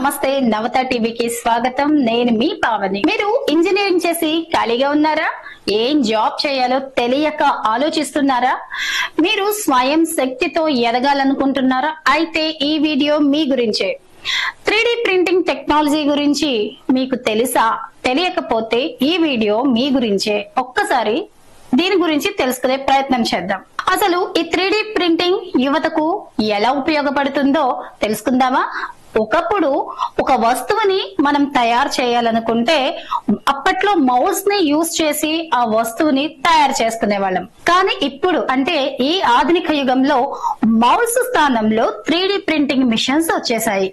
నమస్తే నవత టీవీకి స్వాగతం. నేను మీ పావని. మీరు ఇంజనీరింగ్ చేసి ఖాళీగా ఉన్నారా? ఏం జాబ్ చేయాలో తెలియక ఆలోచిస్తున్నారా? మీరు స్వయం శక్తితో ఎదగాలనుకుంటున్నారా? అయితే ఈ వీడియో మీ గురించే. 3D ప్రింటింగ్ టెక్నాలజీ గురించి మీకు తెలుసా? తెలియకపోతే ఈ వీడియో మీ గురించే. ఒక్కసారి దీని గురించి తెలుసుకునే ప్రయత్నం చేద్దాం. అసలు ఈ 3D ప్రింటింగ్ యువతకు ఎలా ఉపయోగపడుతుందో తెలుసుకుందామా? ఒకప్పుడు ఒక వస్తువుని మనం తయారు చేయాలనుకుంటే అప్పట్లో మౌస్ ని యూజ్ చేసి ఆ వస్తువుని తయారు చేసుకునే వాళ్ళం. కానీ ఇప్పుడు అంటే ఈ ఆధునిక యుగంలో మౌస్ స్థానంలో 3D ప్రింటింగ్ మిషన్స్ వచ్చేసాయి.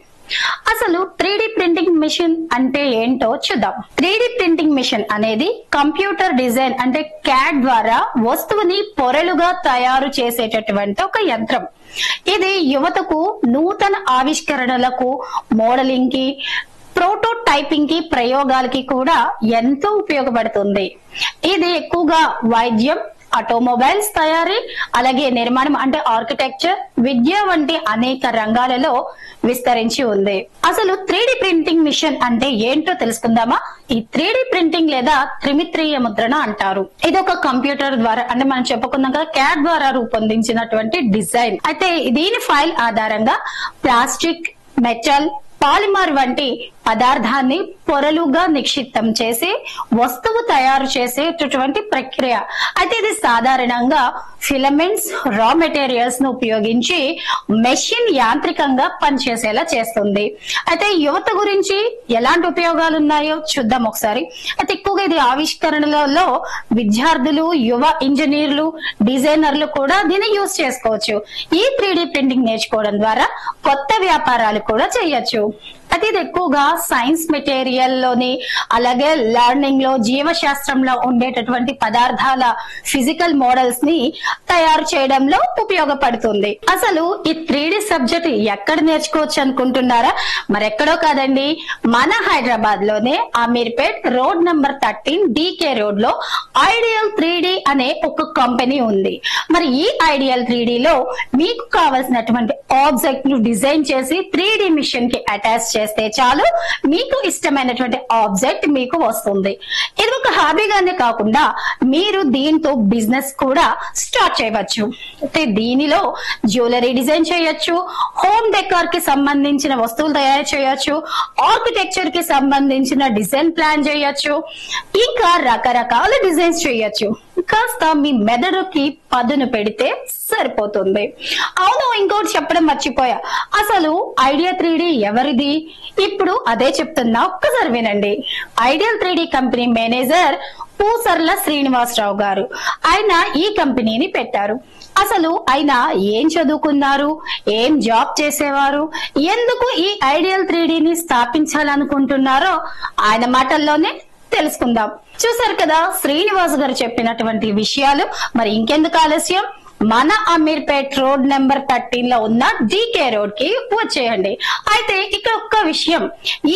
అసలు 3D ప్రింటింగ్ మిషన్ అంటే ఏంటో చూద్దాం. 3D ప్రింటింగ్ మిషన్ అనేది కంప్యూటర్ డిజైన్ అంటే క్యాడ్ ద్వారా వస్తువుని పొరలుగా తయారు చేసేటటువంటి ఒక యంత్రం. ఇది యువతకు నూతన ఆవిష్కరణలకు, మోడలింగ్ కి, ప్రోటోటైపింగ్ కి, ప్రయోగాలకి కూడా ఎంతో ఉపయోగపడుతుంది. ఇది ఎక్కువగా వైద్యం, ఆటోమొబైల్స్ తయారీ, అలాగే నిర్మాణం అంటే ఆర్కిటెక్చర్, విద్య వంటి అనేక రంగాలలో విస్తరించి ఉంది. అసలు 3D ప్రింటింగ్ మిషన్ అంటే ఏంటో తెలుసుకుందామా? ఈ 3D ప్రింటింగ్ లేదా త్రిమిత్రీయ ముద్రణ అంటారు. ఇది ఒక కంప్యూటర్ ద్వారా అంటే మనం చెప్పుకున్నాం కదా, క్యాడ్ ద్వారా రూపొందించినటువంటి డిజైన్. అయితే దీని ఫైల్ ఆధారంగా ప్లాస్టిక్, మెటల్, పాలిమర్ వంటి పదార్థాన్ని పొరలుగా నిక్షిప్తం చేసి వస్తువు తయారు చేసేటటువంటి ప్రక్రియ. అయితే ఇది సాధారణంగా ఫిలమెంట్స్, రా మెటీరియల్స్ ను ఉపయోగించి మెషిన్ యాంత్రికంగా పనిచేసేలా చేస్తుంది. అయితే యువత గురించి ఎలాంటి ఉపయోగాలు ఉన్నాయో చూద్దాం ఒకసారి. అయితే ఎక్కువగా ఇది ఆవిష్కరణలలో విద్యార్థులు, యువ ఇంజనీర్లు, డిజైనర్లు కూడా దీన్ని యూజ్ చేసుకోవచ్చు. ఈ 3D ప్రింటింగ్ నేర్చుకోవడం ద్వారా కొత్త వ్యాపారాలు కూడా చేయొచ్చు. అయితే ఇది ఎక్కువగా సైన్స్ మెటీరియల్ లోని, అలాగే లెర్నింగ్ లో, జీవశాస్త్రంలో ఉండేటటువంటి పదార్థాల ఫిజికల్ మోడల్స్ ని తయారు చేయడంలో ఉపయోగపడుతుంది. అసలు ఈ 3D సబ్జెక్ట్ ఎక్కడ నేర్చుకోవచ్చు అనుకుంటున్నారా? మరెక్కడో కాదండి, మన హైదరాబాద్ లోనే Ameerpet road number 13 DK road లో ఐడియల్ 3D అనే ఒక కంపెనీ ఉంది. మరి ఈ ఐడియల్ 3D లో మీకు కావలసినటువంటి ఆబ్జెక్ట్ ను డిజైన్ చేసి 3D మిషన్ కి అటాచ్ చేస్తే చాలు, మీకు ఇష్టమైనటువంటి ఆబ్జెక్ట్ మీకు వస్తుంది. ఇది ఒక హాబీగానే కాకుండా మీరు దీంతో బిజినెస్ కూడా స్టార్ట్ చేయవచ్చు. అయితే దీనిలో జ్యువెలరీ డిజైన్ చేయొచ్చు, హోమ్ డెకార్ కి సంబంధించిన వస్తువులు తయారు చేయొచ్చు, ఆర్కిటెక్చర్ కి సంబంధించిన డిజైన్ ప్లాన్ చేయొచ్చు, ఇంకా రకరకాల డిజైన్స్ చేయొచ్చు. కాస్త మీ మెదడుకి పదును పెడితే సరిపోతుంది. అవును, ఇంకోటి చెప్పడం మర్చిపోయా. అసలు ఐడియా 3D ఎవరిది? ఇప్పుడు అదే చెప్తున్నా, ఒక్కసారి వినండి. Ideal 3D company manager Pusarla Srinivasarao గారు. ఆయన ఈ కంపెనీని పెట్టారు. అసలు ఆయన ఏం చదువుకున్నారు, ఏం జాబ్ చేసేవారు, ఎందుకు ఈ ఐడియల్ 3D ని స్థాపించాలనుకుంటున్నారో ఆయన మాటల్లోనే తెలుసుకుందాం. చూసారు కదా శ్రీనివాస్ గారు చెప్పినటువంటి విషయాలు. మరి ఇంకెందుకు ఆలస్యం, మన అమీర్పేట్ రోడ్ నెంబర్ 13 లో ఉన్న DK రోడ్ కి వచ్చేయండి. అయితే ఇక్కడ ఒక్క విషయం,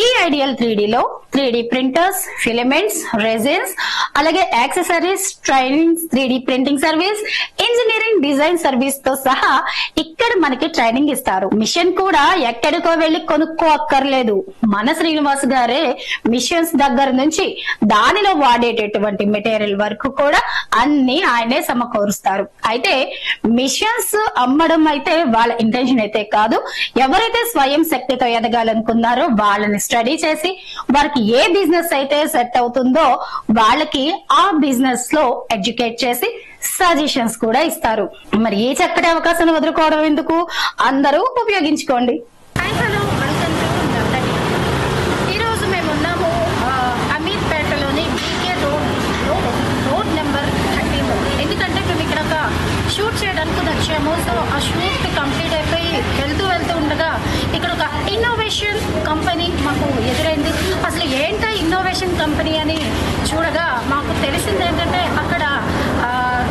ఈ ఐడియల్ 3D లో 3D ప్రింటర్స్, ఫిలమెంట్స్, రెజిన్స్, అలాగే accessories, training, 3D printing service, engineering design service తో సహా ఇక్కడ మనకి ట్రైనింగ్ ఇస్తారు. మిషన్ కూడా ఎక్కడికో వెళ్లి కొనుక్కో అక్కర్లేదు. మన శ్రీనివాస్ గారే మిషన్స్ దగ్గర నుంచి దానిలో వాడేటటువంటి మెటీరియల్ వరకు కూడా అన్ని ఆయనే సమకూరుస్తారు. అయితే మిషన్స్ అమ్మడం అయితే వాళ్ళ ఇంటెన్షన్ అయితే కాదు. ఎవరైతే స్వయం శక్తితో ఎదగాలనుకున్నారో వాళ్ళని స్టడీ చేసి వారికి ఏ బిజినెస్ అయితే సెట్ అవుతుందో వాళ్ళకి ఆ బిజినెస్ లో ఎడ్యుకేట్ చేసి సజెషన్స్ కూడా ఇస్తారు. మరి ఈ చక్కటి అవకాశాన్ని వదులుకోవడం ఎందుకు, అందరూ ఉపయోగించుకోండి. ఈరోజు మేము ఉన్నాము అమీర్పేటలోని DK రోడ్ నెంబర్ 13. ఎందుకంటే మేము ఇక్కడ ఒక షూట్ చేయడానికి వచ్చాము. సో ఆ షూట్ కంప్లీట్ అయిపోయి వెళ్తూ ఉండగా ఇక్కడ ఒక ఇన్నోవేషన్ కంపెనీ మాకు ఎదురైంది. అసలు ఏంటో ఇన్నోవేషన్ కంపెనీ అని చూడగా మాకు తెలిసింది ఏంటంటే అక్కడ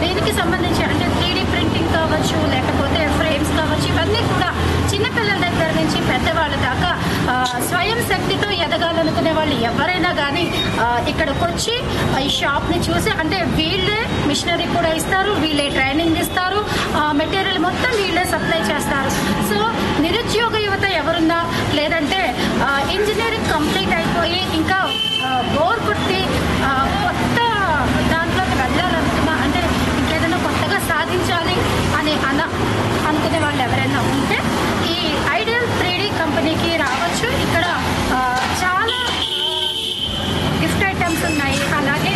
దీనికి సంబంధించి అంటే 3D ప్రింటింగ్ కావచ్చు, లేకపోతే ఫ్రేమ్స్ కావచ్చు, ఇవన్నీ కూడా చిన్నపిల్లల దగ్గర నుంచి పెద్దవాళ్ళ దాకా స్వయం శక్తితో ఎదగాలనుకునే వాళ్ళు ఎవరైనా కానీ ఇక్కడికి వచ్చి ఈ షాప్ ని చూసి, అంటే వీళ్ళే మిషనరీ కూడా ఇస్తారు, వీళ్ళే ట్రైనింగ్ ఇస్తారు, మెటీరియల్ మొత్తం వీళ్ళే సప్లై చేస్తారు. సో నిరుద్యోగ యువత ఎవరున్నా లేదంటే ఈ ఇంజనీరింగ్ కంప్లీట్ అయిపోయి ఇంకా బోర్ కొట్టి కొత్త దాంట్లోకి వెళ్ళాలనుకున్నా, అంటే ఇంకేదైనా కొత్తగా సాధించాలి అని అనుకునే వాళ్ళు ఎవరైనా ఉంటే ఈ ఐడియల్ 3D కంపెనీకి రావచ్చు. ఇక్కడ చాలా గిఫ్ట్ ఐటమ్స్ ఉన్నాయి, అలాగే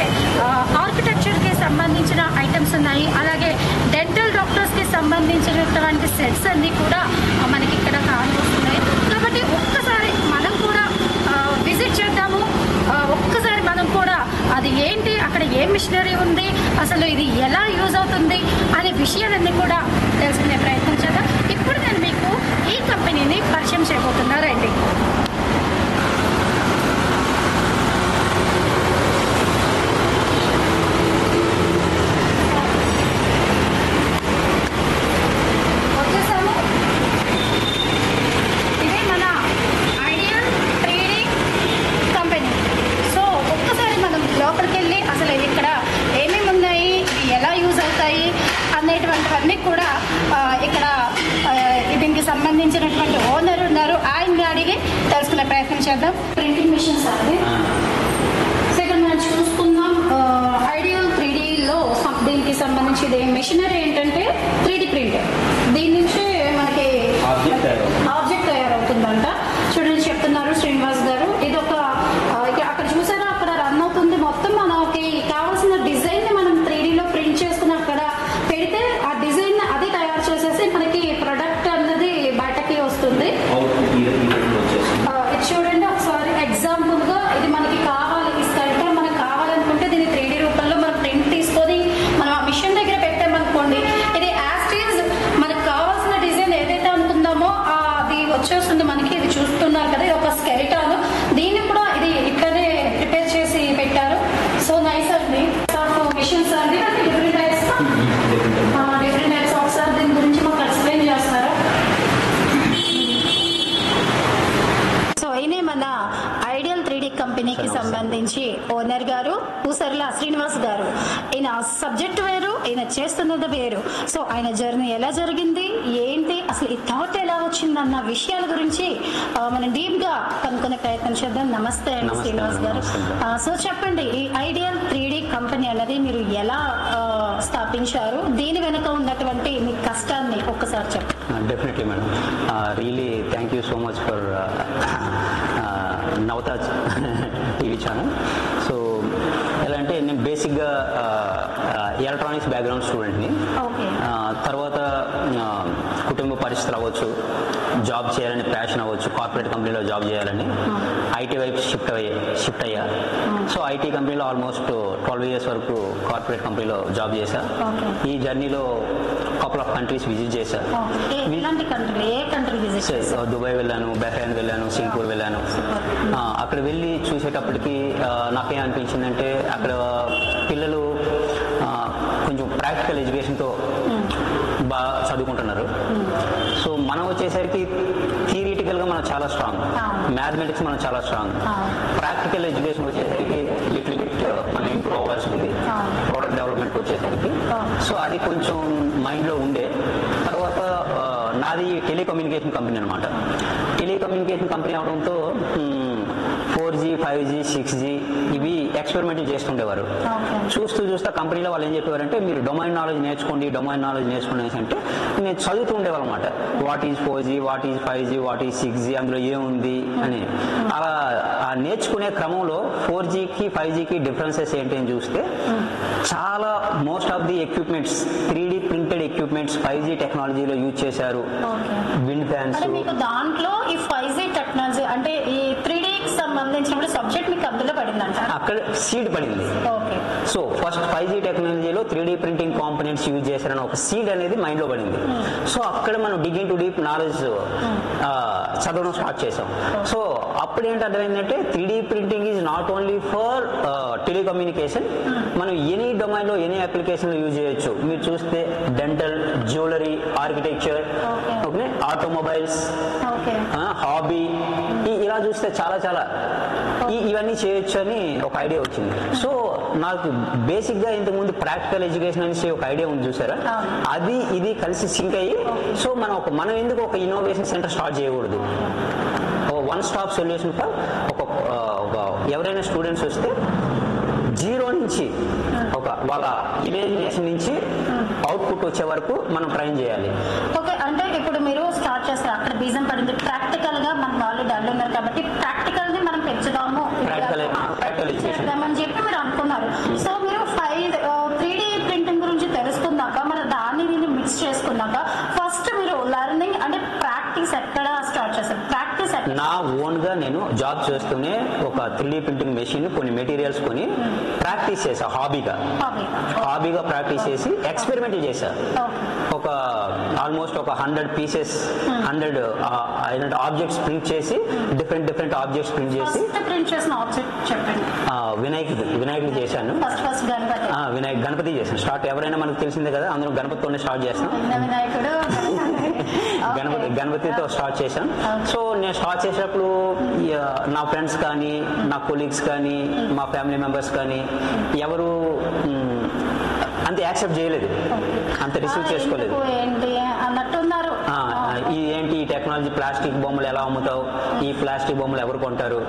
ఆర్కిటెక్చర్కి సంబంధించిన ఐటమ్స్ ఉన్నాయి, అలాగే డెంటల్ డాక్టర్స్కి సంబంధించినటువంటి సెట్స్ అన్నీ కూడా మనకి ఇక్కడ కానొస్తున్నాయి. కాబట్టి ఒక్కసారి మనం కూడా విజిట్ చేద్దాము. ఒక్కసారి మనం కూడా అది ఏంటి, అక్కడ ఏ మిషనరీ ఉంది, అసలు ఇది ఎలా యూజ్ అవుతుంది అనే విషయాలన్నీ కూడా తెలుసుకునే ప్రయత్నం చేద్దాం. ఇప్పుడు నేను మీకు ఈ కంపెనీని పరిచయం చేయబోతున్నారండి. అనేటువంటివన్నీ కూడా ఇక్కడ దీనికి సంబంధించినటువంటి ఓనర్ ఉన్నారు, ఆయన్ని అడిగి తెలుసుకునే ప్రయత్నం చేద్దాం. ప్రింటింగ్ మిషన్స్ అండి. సో ఇక్కడ మనం చూసుకుందాం ఐడియల్ 3Dలో దీనికి సంబంధించి మిషనరీ ఏంటంటే 3D ప్రింటర్. దీని నుంచి మనకి ఆబ్జెక్ట్ తయారవుతుందంట. చూడండి చెప్తున్నారు శ్రీనివాస్ గారు. ఇది ఒక అక్కడ చూసారా, అక్కడ రన్ అవుతుంది. మొత్తం మనకి కావాల్సిన డిజైన్ ని మనం 3Dలో ప్రింట్ చేసుకుని అక్కడ పెడితే ఆ డిజైన్ అదే తయారు చేసేసి మనకి ప్రొడక్ట్ అన్నది బయటకి వస్తుంది. ఇది చూడండి ఒకసారి ఎగ్జాంపుల్ గా, ఇది మనకి కావాలి ఇస్తారంటే మనకు కావాలనుకుంటే దీన్ని 3D రూపంలో మనం ప్రింట్ తీసుకొని మనం ఆ మిషన్ దగ్గర పెట్టామనుకోండి, ఇది యాజ్ ఈజ్ మనకు కావాల్సిన డిజైన్ ఏదైతే అనుకుందామో అది వచ్చేస్తుంది మనకి. ఇది చూస్తున్నారు కదా, ఇది ఒక స్కెలిటాన్. దీన్ని కూడా ఇది ఇక్కడే ప్రిపేర్ చేసి పెట్టారు. సో నైస్ అండి. మిషన్స్ అండి డిఫరెంట్ టైప్స్ ఒకసారి దీని గురించి మాకు ఎక్స్ప్లెయిన్ చేస్తారా? సో ఈయనే మన ఐడియల్ 3D కంపెనీకి సంబంధించి ఓనర్ గారు పూసర్ల శ్రీనివాస్ గారు. ఈయన సబ్జెక్ట్ వేరు, ఈయన చేస్తున్నది వేరు. సో ఆయన జర్నీ ఎలా జరిగింది, ఏంటి, అసలు ఈ థాట్ ఎలా వచ్చిందన్న విషయాల గురించి మనం డీప్ గా కనుక్కునే ప్రయత్నం చేద్దాం. నమస్తే అండి శ్రీనివాస్ గారు. సో చెప్పండి, ఈ ఐడియల్ 3D కంపెనీ అనేది మీరు ఎలా స్థాపించారు, దీని వెనుక ఉన్నటువంటి మీ కష్టాన్ని ఒక్కసారి చెప్పండి. Definitely madam, really thank you so much for Navtaj TV channel. So ఎలా అంటే నేను బేసిక్గా ఎలక్ట్రానిక్స్ బ్యాక్గ్రౌండ్ స్టూడెంట్ని. తర్వాత కుటుంబ పరిస్థితులు అవ్వచ్చు, జాబ్ చేయాలని ప్యాషన్ అవ్వచ్చు, కార్పొరేట్ కంపెనీలో జాబ్ చేయాలని ఐటీ వైపు షిఫ్ట్ అయ్యా. సో ఐటీ కంపెనీలో ఆల్మోస్ట్ 12 years వరకు కార్పొరేట్ కంపెనీలో జాబ్ చేశా. ఈ జర్నీలో కపుల్ ఆఫ్ కంట్రీస్ విజిట్ చేశా. దుబాయ్ వెళ్ళాను, బహ్రెయిన్ వెళ్ళాను, సింగపూర్ వెళ్ళాను. అక్కడ వెళ్ళి చూసేటప్పటికి నాకేం అనిపించిందంటే అక్కడ పిల్లలు కొంచెం ప్రాక్టికల్ ఎడ్యుకేషన్తో బాగా చదువుకుంటున్నారు. సో మనం వచ్చేసరికి థియరిటికల్గా మనం చాలా స్ట్రాంగ్, మ్యాథమెటిక్స్ మనం చాలా స్ట్రాంగ్, ప్రాక్టికల్ ఎడ్యుకేషన్ వచ్చేసరికి లిటిల్ బిట్ మనం ఇంప్రూవ్ అవ్వాల్సి ఉంది. ప్రోడక్ట్ డెవలప్మెంట్ వచ్చేసరికి సో అది కొంచెం మైండ్లో ఉండే. తర్వాత నాది టెలికమ్యూనికేషన్ కంపెనీ అనమాట. టెలికమ్యూనికేషన్ కంపెనీ అవడంతో 4G, 5G, 6G ఇవి ఎక్స్పెరిమెంట్ చేస్తుండేవారు. చూస్తూ కంపెనీలో వాళ్ళు ఏం చెప్పేవారంటే మీరు డొమైన్ నాలెడ్జ్ నేర్చుకోండి అంటే నేను చదువుతూ ఉండేవాళ్ళు అనమాట. What is 4G, what is 5G, what is 6G, అందులో ఏముంది అని. అలా ఆ నేర్చుకునే క్రమంలో 4Gకి 5Gకి డిఫరెన్సెస్ ఏంటి అని చూస్తే చాలా most of the equipments 3D printed equipments 5G టెక్నాలజీలో యూజ్ చేశారు. Wind fans. దాంట్లో ఈ 5G టెక్నాలజీ అంటే ఈ 3Dకి సంబంధించిన సబ్జెక్ట్ మీకు అందులో పడిందంట. అక్కడ సీడ్ పడింది. సో ఫస్ట్ 5G టెక్నాలజీలో 3D ప్రింటింగ్ కాంపోనెంట్స్ యూజ్ చేశారని ఒక సీడ్ అనేది మైండ్ లో పడింది. సో అక్కడ మనం డిగ్గింగ్ టు డీప్ నాలెడ్జ్ చదవడం స్టార్ట్ చేసాం. సో అప్పుడు ఏంటి అర్థమైందంటే 3D printing is not only for telecommunication, మనం ఎనీ డొమైన్ లో ఎనీ అప్లికేషన్ లో యూజ్ చేయొచ్చు. మీరు చూస్తే dental, jewellery, architecture, okay, automobiles, hobby, ఇలా చూస్తే చాలా ఇవన్నీ చేయొచ్చు అని ఒక ఐడియా వచ్చింది. సో నాకు బేసిక్ గా ఇంతకుముందు ప్రాక్టికల్ ఎడ్యుకేషన్ అనేసి ఒక ఐడియా ఉంది చూసారా, అది ఇది కలిసి సింక్ అయ్యి సో మనం ఎందుకు ఒక ఇన్నోవేషన్ సెంటర్ స్టార్ట్ చేయకూడదు, వన్ స్టాప్ సొల్యూషన్ ఫర్ ఒక ఎవరైనా స్టూడెంట్స్ వస్తే జీరో నుంచి వాళ్ళ ఇమేజినేషన్ నుంచి అవుట్పుట్ వచ్చే వరకు మనం ట్రైన్ చేయాలి. ఓకే, అంటే ఇప్పుడు మీరు స్టార్ట్ చేస్తారు, అక్కడ బీజం పడింది, ప్రాక్టికల్ గా మన వాళ్ళు డల్ ఉన్నారు కాబట్టి ప్రాక్టికల్ ని మనం పెంచుదాము అని చెప్పి మీరు అనుకున్నారు. సో మీరు 3D ప్రింటింగ్ గురించి తెలుసుకున్నాక మరి దాన్ని దీన్ని మిక్స్ చేసుకున్నాక ఫస్ట్ మీరు లెర్నింగ్ అంటే ప్రాక్టీస్ ఎక్కడ స్టార్ట్ చేస్తారు? ప్రాక్టీస్ నా ఓన్ గా నేను జాబ్ చేస్తూనే ఒక 3D ప్రింటింగ్ మెషిన్ కొన్ని మెటీరియల్స్ కొని ప్రాక్టీస్ చేసా, హాబీగా ప్రాక్టీస్ చేసి ఎక్స్పెరిమెంట్ చేశా. ఒక ఆల్మోస్ట్ ఒక 100 పీసెస్ 100 ఆబ్జెక్ట్స్ ప్రింట్ చేసి డిఫరెంట్ ఆబ్జెక్ట్స్ ప్రింట్ చేసి వినాయకుడు చేశాను. గణపతి చేశాను. స్టార్ట్ ఎవరైనా మనకు తెలిసిందే కదా, అందరూ గణపతితోనే స్టార్ట్ చేస్తాం. గణపతితో స్టార్ట్ చేశాను. సో నేను స్టార్ట్ చేసేటప్పుడు నా ఫ్రెండ్స్ కానీ నా కొలీగ్స్ కానీ మా ఫ్యామిలీ మెంబర్స్ కానీ ఎవరు అంత యాక్సెప్ట్ చేయలేదు, అంత రిసీవ్ చేసుకోలేదు. ఏంటి ఈ టెక్నాలజీ, ప్లాస్టిక్ బొమ్మలు ఎలా అమ్ముతావు, ఈ ప్లాస్టిక్ బొమ్మలు ఎవరు కొంటారు,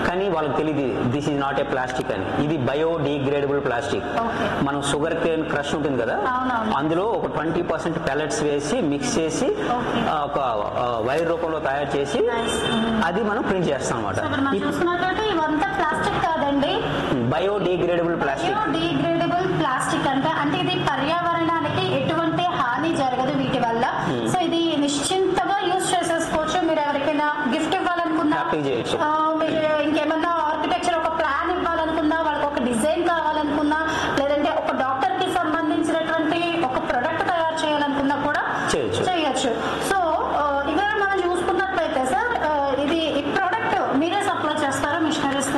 కానీ వాళ్ళకి తెలియదు this is not a plastic అని. ఇది బయోడిగ్రేడబుల్ ప్లాస్టిక్. మనం షుగర్ కేన్ క్రష్ ఉంటుంది కదా, అందులో ఒక 20% పెల్లెట్స్ వేసి మిక్స్ చేసి ఒక వైర్ రూపంలో తయారు చేసి అది మనం ప్రింట్ చేస్తాం అన్నమాట. బయోడిగ్రేడబుల్ ప్లాస్టిక్ అంటే ఇది పర్యావరణానికి ఎటువంటి హాని జరగదు వీటి వల్ల. సో ఇది నిశ్చింతగా యూజ్ చేసేసుకోవచ్చు. మీరు ఎవరికైనా గిఫ్ట్ ఇవ్వాలనుకున్నా, మీరు ఇంకేమన్నా ఆర్కిటెక్చర్ ఒక ప్లాన్ ఇవ్వాలనుకున్నా, వాళ్ళకి ఒక డిజైన్ కావాలనుకున్నా, లేదంటే ఒక డాక్టర్ కి సంబంధించినటువంటి ఒక ప్రొడక్ట్ తయారు చేయాలనుకున్నా కూడా చేయొచ్చు. సో ఇవే మనం చూసుకున్నట్లయితే సార్, ఇది ఈ ప్రొడక్ట్ మీరే సప్లై చేస్తారా, మిషనరీస్?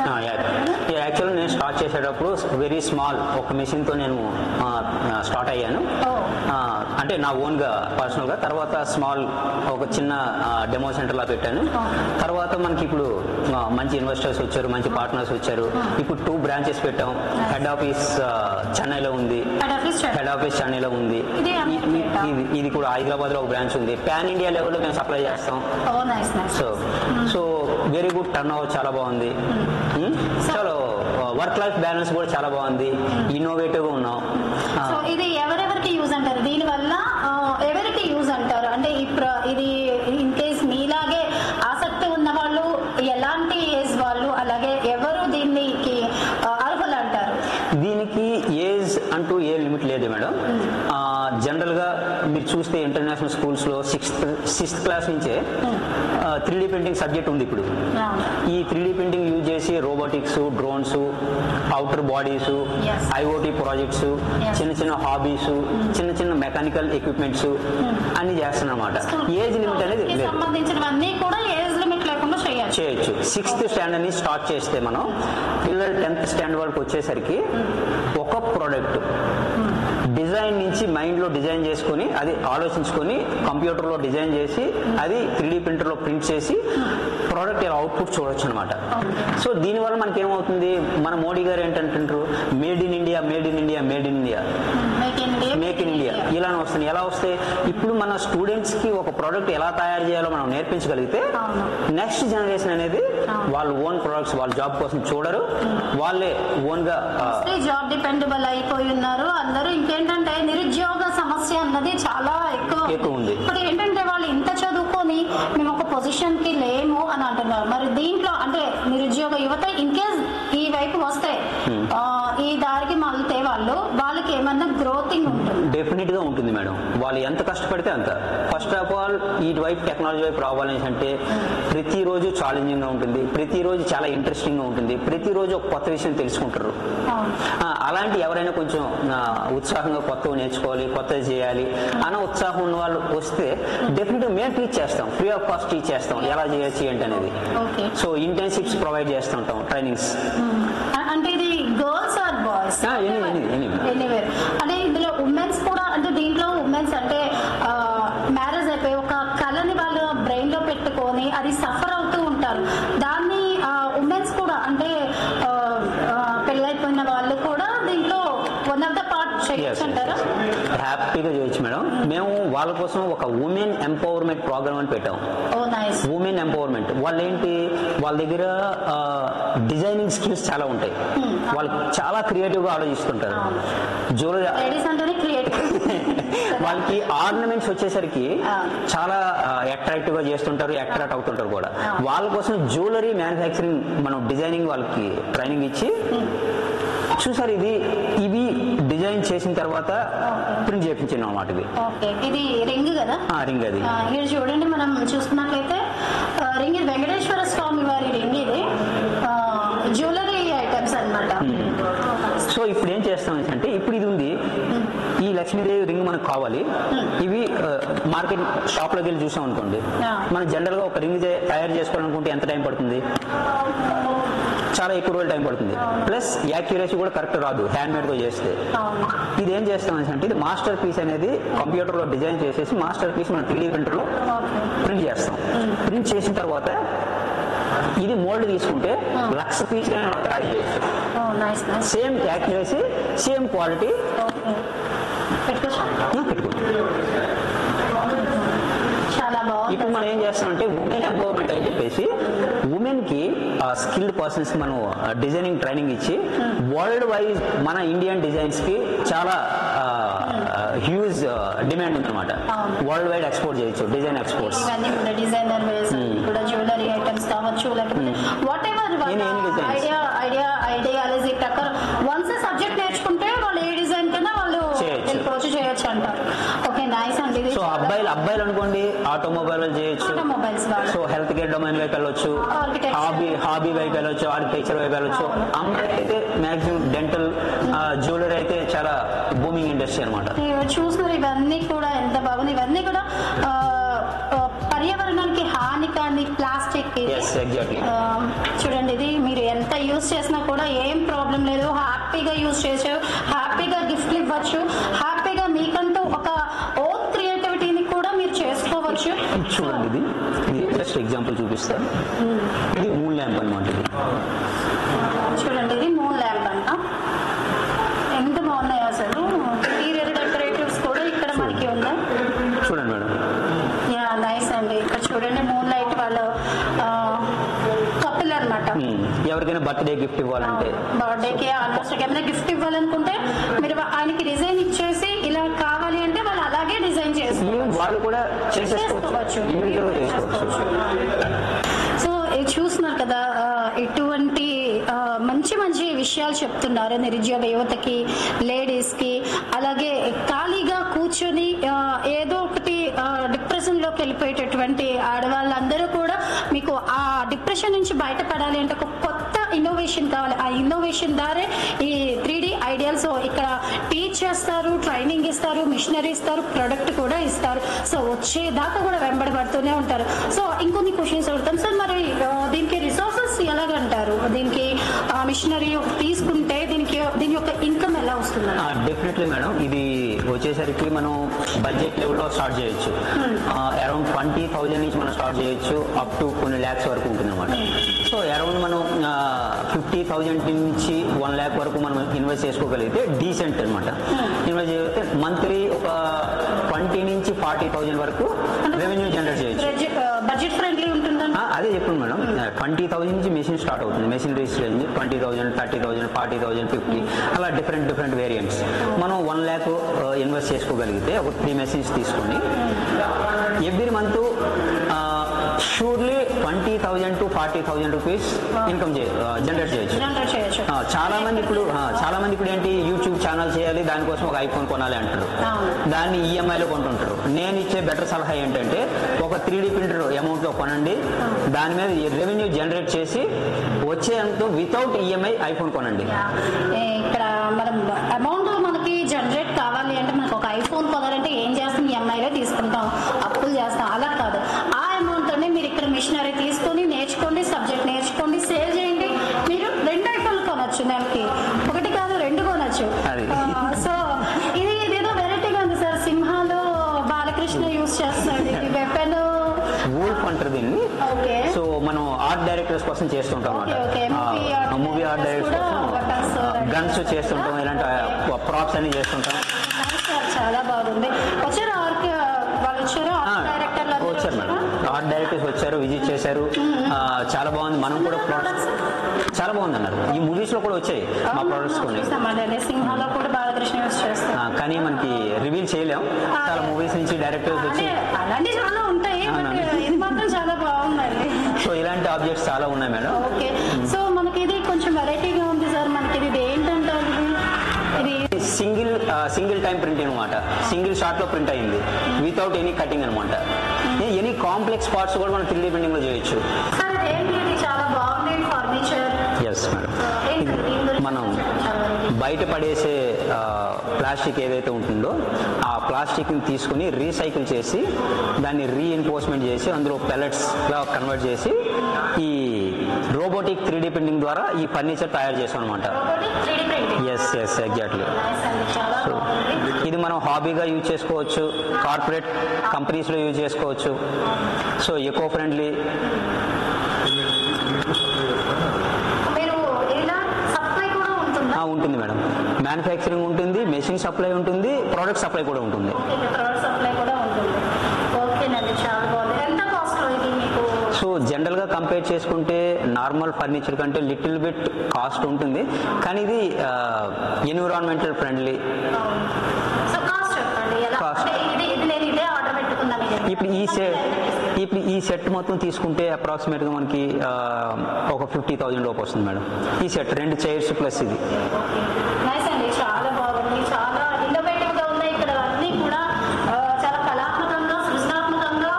యాక్చువల్లీ నేను స్టార్ట్ చేసేటప్పుడు వెరీ స్మాల్ ఒక మెషిన్ తో నేను స్టార్ట్ అయ్యాను. అంటే నా ఓన్ గా పర్సనల్ గా. తర్వాత స్మాల్ ఒక చిన్న డెమో సెంటర్ లా పెట్టాను. తర్వాత మనకి ఇప్పుడు మంచి ఇన్వెస్టర్స్ వచ్చారు, మంచి పార్ట్నర్స్ వచ్చారు. ఇప్పుడు 2 బ్రాంచెస్ పెట్టాం. హెడ్ ఆఫీస్ చెన్నైలో ఉంది, ఇది కూడా హైదరాబాద్ లో ఒక బ్రాంచ్ ఉంది. పాన్ ఇండియా లెవెల్లో మేము సప్లై చేస్తాం. So very good turn over, చాలా బాగుంది. చాలా వర్క్ లైఫ్ బ్యాలెన్స్ కూడా చాలా బాగుంది. ఇన్నోవేటివ్ గా ఉన్నాం. ఇది ఎవరెవరికి యూజ్ అంటారు? దీని వల్ల ఎవరికి యూజ్ అంటారు? అంటే ఇది ఇన్ కేస్ మీలాగే ఆసక్తి ఉన్న వాళ్ళు, ఎలాంటి ఏజ్ వాళ్ళు, అలాగే ఎవరు దీనికి అర్హులు అంటారు? దీనికి ఏజ్ అంటూ ఏ లిమిట్ లేదు మేడం. జనరల్ గా మీరు చూస్తే ఇంటర్నేషనల్ స్కూల్స్ లో 6th క్లాస్ నుంచే 3D ప్రింటింగ్ సబ్జెక్ట్ ఉంది. ఇప్పుడు ఈ 3D ప్రింటింగ్ యూజ్ చేసి robotics, drones, outer bodies, IoT projects, చిన్న హాబీస్, చిన్న మెకానికల్ ఎక్విప్మెంట్స్ అన్ని చేస్తున్నమాట. ఏజ్ లిమిట్ అనేది లేదు, చేయొచ్చు. 6th స్టాండర్డ్ నుంచి స్టార్ట్ చేస్తే మనం పిల్లలు 10th స్టాండర్డ్ వరకు వచ్చేసరికి ఒక ప్రోడక్ట్ డిజైన్ నుంచి మైండ్ లో డిజైన్ చేసుకుని, అది ఆలోచించుకొని కంప్యూటర్ లో డిజైన్ చేసి, అది 3D ప్రింటర్ లో ప్రింట్ చేసి ప్రోడక్ట్ ఇలా అవుట్పుట్ చూడొచ్చు అనమాట. సో దీనివల్ల మనకి ఏమవుతుంది, మన మోడీ గారు ఏంటంటారు, made in India, make in India ఇలా వస్తుంది. ఎలా వస్తాయి? ఇప్పుడు మన స్టూడెంట్స్ కి ఒక ప్రోడక్ట్ ఎలా తయారు చేయాలో మనం నేర్పించగలిగితే నెక్స్ట్ జనరేషన్ అనేది వాళ్ళ ఓన్ ప్రొడక్ట్స్ వాళ్ళ జాబ్ కోసం చూడరు, వాళ్ళే ఓన్ గా జాబ్ డిపెండబుల్ అయిపోయి ఉన్నారు అందరూ. ఇంకేంటంటే నిరుద్యోగ సమస్య అన్నది చాలా ఎక్కువ ఉంది. ఇప్పుడు ఏంటంటే వాళ్ళు ఇంత చదువుకొని మేము ఒక పొజిషన్ కి లేము అని అంటున్నారు. మరి దీంట్లో అంటే నిరుద్యోగ యువత ఇన్ కేస్ ఈ వైపు వస్తే ఈ దారికి మళ్ళీ వాళ్ళకి ఏమన్నా గ్రోతింగ్ ఉంటుంది? డెఫినెట్ గా ఉంటుంది మేడం. వాళ్ళు ఎంత కష్టపడితే అంత. ఫస్ట్ ఆఫ్ ఆల్ ఈ వైపు టెక్నాలజీ వైపు రావాలని అంటే ప్రతిరోజు ఛాలెంజింగ్ గా ఉంటుంది, ప్రతిరోజు చాలా ఇంట్రెస్టింగ్ గా ఉంటుంది, ప్రతిరోజు ఒక కొత్త విషయం తెలుసుకుంటారు. అలాంటి ఎవరైనా కొంచెం ఉత్సాహంగా కొత్తగా నేర్చుకోవాలి, కొత్తది చేయాలి అన్న ఉత్సాహం ఉన్న వాళ్ళు వస్తే డెఫినెట్ గా మేము టీచ్ చేస్తాం, ఫ్రీ ఆఫ్ కాస్ట్ టీచ్ చేస్తాం ఎలా చేయొచ్చు ఏంటి అనేది. సో ఇంటర్న్షిప్స్ ప్రొవైడ్ చేస్తుంటాం, ట్రైనింగ్స్. అంటే ఇది గర్ల్స్ ఆర్ బాయ్స్? ఎనీవేర్. అంటే ఇందులో ఉమెన్స్ కూడా, అంటే దీంట్లో ఉమెన్స్ అంటే మ్యారేజ్ అయిపోయి ఒక కళని వాళ్ళు బ్రెయిన్ లో పెట్టుకొని అది సఫర్ అవుతూ ఉంటారు. దాన్ని ఉమెన్స్ కూడా అంటే పెళ్ళైపోయిన వాళ్ళు కూడా దీంట్లో వన్ ఆఫ్ ద పార్ట్ చేయొచ్చు అంటారా? హ్యాపీగా చేయొచ్చు మేడం. మేము వాళ్ళ వాళ్ళ కోసం ఒక ఉమెన్ ఎంపవర్మెంట్ ప్రోగ్రామ్ అని పెట్టాం. ఉమెన్ ఎంపవర్మెంట్ వాళ్ళు ఏంటి, వాళ్ళ దగ్గర డిజైనింగ్ స్కిల్స్ చాలా ఉంటాయి, వాళ్ళు చాలా క్రియేటివ్ గా ఆలోచిస్తుంటారు. జ్యువెలరీ వాళ్ళకి ఆర్నమెంట్స్ వచ్చేసరికి చాలా అట్రాక్టివ్ గా చేస్తుంటారు, అట్రాక్ట్ అవుతుంటారు కూడా. వాళ్ళ కోసం జ్యువెలరీ మ్యానుఫ్యాక్చరింగ్ మనం డిజైనింగ్ వాళ్ళకి ట్రైనింగ్ ఇచ్చి చూసారు, ఇవి డిజైన్ చేసిన తర్వాత ప్రింట్ చేయించాను అన్నమాట. ఇది రింగ్ కదా, రింగ్. అది మీరు చూడండి, మనం చూసుకున్నట్లయితే రింగ్ ఇది వెంకటేశ్వర స్వామి వారి రింగ్, ఇది జ్యువెలరీ ఐటమ్స్ అన్నమాట. సో ఇప్పుడు ఏం చేస్తాం అంటే, ఇప్పుడు ఇది ఉంది, ఈ లక్ష్మీదేవి రింగ్ మనకు కావాలి. ఇవి మార్కెట్ షాప్ లోకి వెళ్ళి చూసాం అనుకోండి, మనం జనరల్ గా ఒక రింగ్ తయారు చేసుకోవాలనుకుంటే ఎంత టైం పడుతుంది, చాలా ఎక్కువ రోజులు టైం పడుతుంది. ప్లస్ యాక్యురసీ కూడా కరెక్ట్ రాదు హ్యాండ్ మేడ్ గా చేస్తే. ఇది ఏం చేస్తాం అంటే, ఇది మాస్టర్ పీస్ అనేది కంప్యూటర్ లో డిజైన్ చేసేసి మాస్టర్ పీస్ మనం 3D ప్రింటర్ లో ప్రింట్ చేస్తాం. ప్రింట్ చేసిన తర్వాత ఇది మోల్డ్ తీసుకుంటే 1,00,000 పీస్ తయారు చేయొచ్చు. సేమ్ యాక్యురసీ, సేమ్ క్వాలిటీ పెట్టుకోవచ్చు. ఇప్పుడు మనం ఏం చేస్తామంటే, ఉమెన్ ఎంపవర్మెంట్ అని చెప్పేసి ఉమెన్ కి స్కిల్డ్ పర్సన్స్ మనం డిజైనింగ్ ట్రైనింగ్ ఇచ్చి వరల్డ్ వైజ్ మన ఇండియన్ డిజైన్స్ కి చాలా హ్యూజ్ డిమాండ్ ఉందన్నమాట. వరల్డ్ వైడ్ ఎక్స్పోర్ట్ చేయొచ్చు, డిజైన్ ఎక్స్పోర్ట్స్. జ్యువెలరీ ఐటమ్స్ కావచ్చు, లేకపోతే వాట్ ఎవర్ ఐడియాలజీ ప్రకారం వన్స్ సబ్జెక్ట్ నేర్చుకుంటే వాళ్ళు ఏ డిజైన్ కన్నా వాళ్ళు చేయొచ్చు అంటారు. ఓకే, నైస్ అండి. సో అబ్బాయిలు అనుకోండి ఆటోమొబైల్ చేయొచ్చు, సో హెల్త్ కేర్ డొమైన్ వైపు వెళ్ళొచ్చు, హాబీ వైపు వెళ్ళొచ్చు, ఆర్కిటెక్చర్ వైపు వెళ్ళొచ్చు. అమ్మాయి అయితే మాక్సిమం డెంటల్, జ్యువెలరీ అయితే చాలా బూమింగ్ ఇండస్ట్రీ అనమాట. చూస్తున్నారు, ఇవన్నీ కూడా ఎంత బాగుంది. ఇవన్నీ కూడా పర్యావరణానికి హాని కాని ప్లాస్టిక్. చూడండి, ఇది మీరు ఎంత యూజ్ చేసినా కూడా ఏం ప్రాబ్లం లేదు, హ్యాపీగా యూజ్ చేసే, హ్యాపీగా గిఫ్ట్లు ఇవ్వచ్చు, హ్యాపీగా మీకంటూ ఒక ఓన్ క్రియేటివిటీని కూడా మీరు చేసుకోవచ్చు. చూడండి, ఇది జస్ట్ ఎగ్జాంపుల్ చూపిస్తాను. ఇది మూన్ ల్యాంప్ అనమాట. చూడండి, ఇది మూన్ ల్యాంప్ అంట. ఎంత బాగున్నాయి అసలు. ఇంటీరియర్ డెకరేటివ్స్ కూడా ఇక్కడ మనకి ఉన్నాయి. చూడండి మేడం, నైస్ అండి. ఇక్కడ చూడండి, మూన్ లైట్ వాళ్ళ కపుల్ అనమాట. ఎవరికైనా బర్త్డే గిఫ్ట్ ఇవ్వాలంటే, బర్త్డేకి ఆల్మోస్ట్ ఏమైనా గిఫ్ట్ ఇవ్వాలనుకుంటే మీరు ఆయనకి డిజైన్ ఇచ్చేసి ఇలా కావాలి అంటే వాళ్ళు అలాగే డిజైన్ చేసి వాళ్ళు కూడా చేసుకోవచ్చు. సో చూస్తున్నారు కదా, ఇటువంటి మంచి మంచి విషయాలు చెప్తున్నారు నిరుద్యోగ యువతకి, లేడీస్ కి. అలాగే ఖాళీగా కూర్చొని ఏదో ఒకటి డిప్రెషన్ లోకి వెళ్ళిపోయేటటువంటి ఆడవాళ్ళందరూ కూడా మీకు ఆ డిప్రెషన్ నుంచి బయటపడాలి అంటే ఒక కొత్త ఇన్నోవేషన్ కావాలి. ఆ ఇన్నోవేషన్ ద్వారా ఈ 3D ఐడియాలు. సో ఇక్కడ టీచ్ చేస్తారు, ట్రైనింగ్ ఇస్తారు, మిషనరీ ఇస్తారు, ప్రొడక్ట్ కూడా ఇస్తారు. సో వచ్చేదాకా కూడా వెంబడబడుతూనే ఉంటారు. సో ఇంకొన్ని క్వశ్చన్స్ అడుగుతాం సార్. మరి దీనికి రిసోర్సెస్ ఎలాగంటారు? దీనికి మిషనరీ తీసుకుంటే దీని యొక్క ఇన్కమ్ ఎలా వస్తుంది? డెఫినెట్లీ మేడం, ఇది వచ్చేసరికి మనం బడ్జెట్ లెవెల్లో స్టార్ట్ చేయొచ్చు. అరౌండ్ 20,000 నుంచి మనం స్టార్ట్ చేయొచ్చు, అప్ టు కొన్ని ల్యాక్స్ వరకు ఉంటుంది అనమాట. సో అరౌండ్ మనం 50,000 నుంచి 1 lakh వరకు మనం ఇన్వెస్ట్ చేసుకోగలిగితే డీసెంట్ అనమాట. ఇన్వెస్ట్ చేస్తే మంత్లీ ఒక 20 నుంచి 40,000 వరకు రెవెన్యూ జనరేట్ చేయొచ్చు. బడ్జెట్ ఫ్రెండ్లీ ఉంటుందా? అదే చెప్పండి మేడం, 20,000 నుంచి మెషిన్ స్టార్ట్ అవుతుంది. మెషిన్ రేంజ్ 20,000, 30,000, 40,000, 50 అలా డిఫరెంట్ వేరియంట్స్. మనం 1 lakh ఇన్వెస్ట్ చేసుకోగలిగితే ఒక 3 machines తీసుకొని every month surely 20,000 to 40,000 rupees income generate చేయొచ్చు. చాలా మంది ఇప్పుడు ఏంటి, యూట్యూబ్ ఛానల్ చేయాలి, దానికోసం ఒక ఐఫోన్ కొనాలి అంటారు, దాన్ని ఈఎంఐలో కొంటుంటారు. నేను ఇచ్చే బెటర్ సలహా ఏంటంటే, ఒక 3D ప్రింటర్ అమౌంట్ లో కొనండి, దాని మీద రెవెన్యూ జనరేట్ చేసి వచ్చేంత వితౌట్ ఈఎంఐ ఐఫోన్ కొనండి. ఇక్కడ మనం అమౌంట్ మనకి జనరేట్ కావాలి అంటే, మనకు ఒక ఐఫోన్ కొనాలంటే ఏం చేస్తాం, ఈఎంఐలో తీసుకుంటాం, అప్పులు చేస్తాం. అలా కాదు, ఆ అమౌంట్ తోనే మీరు ఇక్కడ మిషనరీ తీసుకొని నేర్చుకోండి, సబ్జెక్ట్ నేర్చుకోండి, సేల్ చేయండి. మీరు 2 ఐఫోన్లు కొనొచ్చు, నెలకి 1 కాదు 2 కొనొచ్చు. సో ఇదేదో వెరైటీగా ఉంది సార్. సింహాలు బాలకృష్ణ యూజ్ చేస్తాడు, ఇది వెపన్ వూల్ఫ్ అంటారు దీన్ని. సో మనం ఆర్ట్ డైరెక్టర్స్ కోసం చేస్తుంటాం అన్నమాట. మూవీ ఆర్ట్ డైరెక్టర్స్ కోసం గన్స్ చేస్తుంటాం, ఇలాంటి ప్రాప్స్ అన్ని చేస్తుంటాం. చాలా బాగుంది. వచ్చారు డైరెక్టర్స్ వచ్చారు, విజిట్ చేశారు, చాలా బాగుంది, మనం కూడా చాలా బాగుంది అన్నారు. ఈ మూవీస్ లో కూడా వచ్చాయి మా ప్రొడక్ట్స్ కొన్ని, కానీ మనకి రివీల్ చేయలేం. చాలా మూవీస్ నుంచి డైరెక్టర్స్ వచ్చి సో ఇలాంటి ఆబ్జెక్ట్స్ చాలా ఉన్నాయి మేడం. ఓకే, సో మనకి ఇది కొంచెం వెరైటీగా ఉంది సార్. మనకి ఇది ఏంటంటే ఇది సింగిల్ టైం ప్రింటింగ్ అనమాట. సింగిల్ షాట్ లో ప్రింట్ అయింది వితౌట్ ఎనీ కటింగ్ అనమాట. ఎనీ కాంప్లెక్స్ పార్ట్స్ కూడా మనం 3D ప్రింటింగ్ లో చేయొచ్చు. ఎస్ మేడం, మనం బయట పడేసే ప్లాస్టిక్ ఏదైతే ఉంటుందో ఆ ప్లాస్టిక్ని తీసుకుని రీసైకిల్ చేసి దాన్ని రీఎన్ఫోర్స్మెంట్ చేసి అందులో పెల్లెట్స్గా కన్వర్ట్ చేసి ఈ రోబోటిక్ 3D ప్రింటింగ్ ద్వారా ఈ ఫర్నిచర్ తయారు చేసాం అనమాట. Yes exactly. సో ఇది మనం హాబీగా యూజ్ చేసుకోవచ్చు, కార్పొరేట్ కంపెనీస్లో యూజ్ చేసుకోవచ్చు. So eco friendly. ఉంటుంది మేడం, మ్యానుఫ్యాక్చరింగ్ ఉంటుంది, మెషిన్ సప్లై ఉంటుంది, ప్రోడక్ట్ సప్లై కూడా ఉంటుంది. సో జనరల్గా కంపేర్ చేసుకుంటే నార్మల్ ఫర్నిచర్ కంటే లిటిల్ బిట్ కాస్ట్ ఉంటుంది, కానీ ఇది ఎన్విరాన్మెంటల్ ఫ్రెండ్లీ. ఇప్పుడు ఈ సెట్ మొత్తం తీసుకుంటే అప్రాక్సిమేట్గా మనకి ఒక 50,000 లోపు వస్తుంది మేడం. ఈ సెట్ 2 చైర్స్ ప్లస్ ఇది. చాలా బాగుంది, చాలా ఇన్నోవేటివ్ గా ఉన్నాయి. ఇక్కడ అన్ని కూడా చాలా కళాత్మకంగా సృజనాత్మకంగా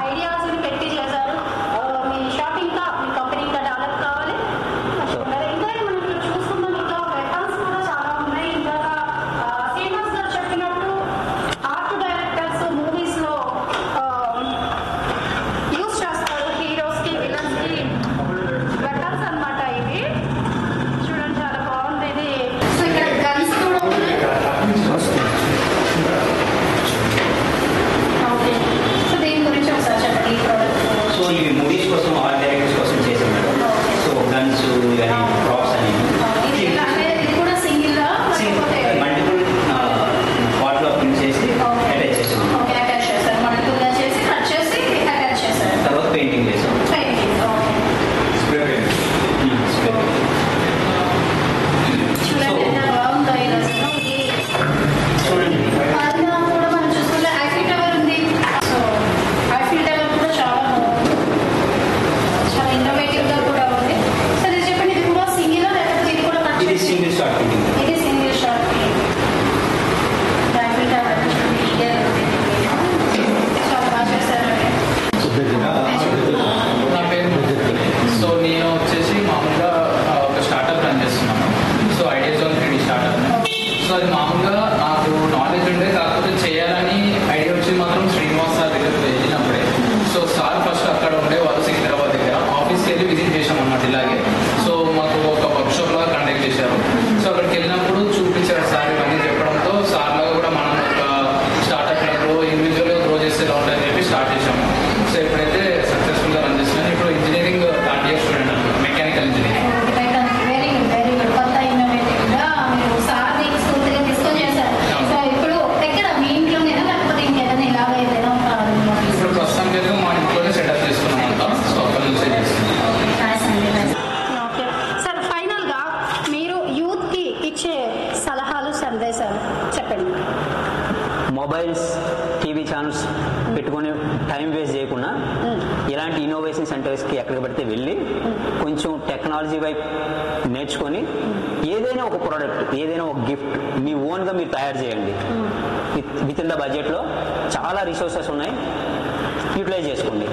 ఐడియాస్ పెట్టి చేశారు. మీ షాపింగ్ గా మీ కంపెనీ ఇంకా డెవలప్ కావాలి. ఇంకా మనం చూసుకుందాం, ఇంకా వెపన్స్ కూడా చాలా ఉన్నాయి. ఇంకా శ్రీనివాస్ గారు చెప్పినట్టు ఆర్ట్ డైరెక్టర్స్ మూవీస్ లో యూజ్ చేస్తారు హీరోస్ కి, విలన్స్ కి వెపన్స్ అన్నమాట. ఇది చూడండి చాలా బాగుంది. ఇది సో ఇక్కడ గన్స్ కూడా ఉన్నాయి. ఓకే, సో దీని గురించి ఒకసారి చెప్పండి. ఈ ప్రోడక్ట్ సో ఇవి మూవీస్ కోసం, ఆర్ట్ డైరెక్టర్స్ కోసం చేసాం మేడం. సో గన్స్ అని ప్రాప్స్ అని ఇది కూడా సింగిల్ మల్టిపుల్ వాటిలో ప్రింట్ చేసి అటాచ్ చేసాం. ఓకే, అటాచ్ చేశారు. మల్టిపుల్ గా చేసి కట్ చేసి అటాచ్ చేశారు. తర్వాత పెయింటింగ్ చేసాం. పెయింటింగ్. ఓకే, చూడండి ఎంత బాగుందో ఈ రోజు. చూడండి పైన కూడా మనం చూసుకుంటే ఐఫిల్ టవర్ ఉంది. సో ఐఫిల్ టవర్ కూడా చాలా బాగుంది, చాలా ఇన్నోవేటివ్ గా కూడా ఉంది. సో ఇది చెప్పండి, ఇది కూడా సింగిల్ లేకపోతే ఇది కూడా కట్ ఇది చేసి? Single shot printing. ఇది సింగిల్ షాట్ ఐఫిల్ టవర్ చూడండి, ఇదే ఉంది. చాలా బాగా చేశారండి. నా పేరు ముజద్దిన్. సో నేను వచ్చేసి మామూలుగా ఒక స్టార్ట్అప్ రన్ చేస్తున్నాను. So idea zone 3D startup. So అది మామూలుగా నాకు నాలెడ్జ్ ఉండే, కాకపోతే చేయాలని ఐడియా వచ్చి మాత్రం శ్రీనివాస్ సార్ దగ్గరికి వెళ్ళినప్పుడే. సో సార్ ఫస్ట్ అక్కడ ఉండేవాళ్ళు సికింద్రాబాద్ దగ్గర. ఆఫీస్కి వెళ్ళి విజిట్ చేసాం అన్నమాట ఇలాగే. సో మాకు ఒక వర్క్షాప్ లాగా కండక్ట్ చేశారు. సో అక్కడికి వెళ్ళినప్పుడు చూపించారు సార్ ఇవన్నీ చెప్పడంతో సార్ లాగా కూడా మనం ఒక స్టార్ట్అప్ గ్రో ఇండివిజువల్గా గ్రో చేస్తే ఎలా ఉంటాయని చెప్పి స్టార్ట్ చేసాము. సో ఇప్పుడైతే సక్సెస్ఫుల్గా రన్ చేస్తున్నాను. ఇప్పుడు ఇంజనీరింగ్ థర్డ్ ఇయర్ స్టూడెంట్ అనమాట, mechanical engineering. Very good, very good. కొత్త ఇన్నోవేటివ్ గా మీరు సార్ స్కూల్గా తీసుకొని చేశారు. సో ఇప్పుడు దగ్గర మీ ఇంట్లోనేనా లేకపోతే ఇంకేదైనా ఇలాగ ఏదైనా ఇప్పుడు ప్రస్తుతానికి అయితే మా ఇంట్లోనే సెటప్ చేసుకున్నాం అంతా. సో అక్కడ నుంచి చేస్తున్నాం. ఓకే సార్, ఫైనల్ గా మీరు యూత్ కి ఇచ్చే సలహాలు సందేశాలు చెప్పండి. మొబైల్స్, టీవీ ఛానల్స్ పెట్టుకొని టైం వేస్ట్ చేయకుండా ఇలాంటి ఇన్నోవేషన్ సెంటర్స్కి ఎక్కడికి పడితే వెళ్ళి కొంచెం టెక్నాలజీ వైపు నేర్చుకొని ఏదైనా ఒక ప్రోడక్ట్, ఏదైనా ఒక గిఫ్ట్ మీ ఓన్గా మీరు తయారు చేయండి. విత్ ఇన్ ద బడ్జెట్లో చాలా రిసోర్సెస్ ఉన్నాయి, యూటిలైజ్ చేసుకోండి.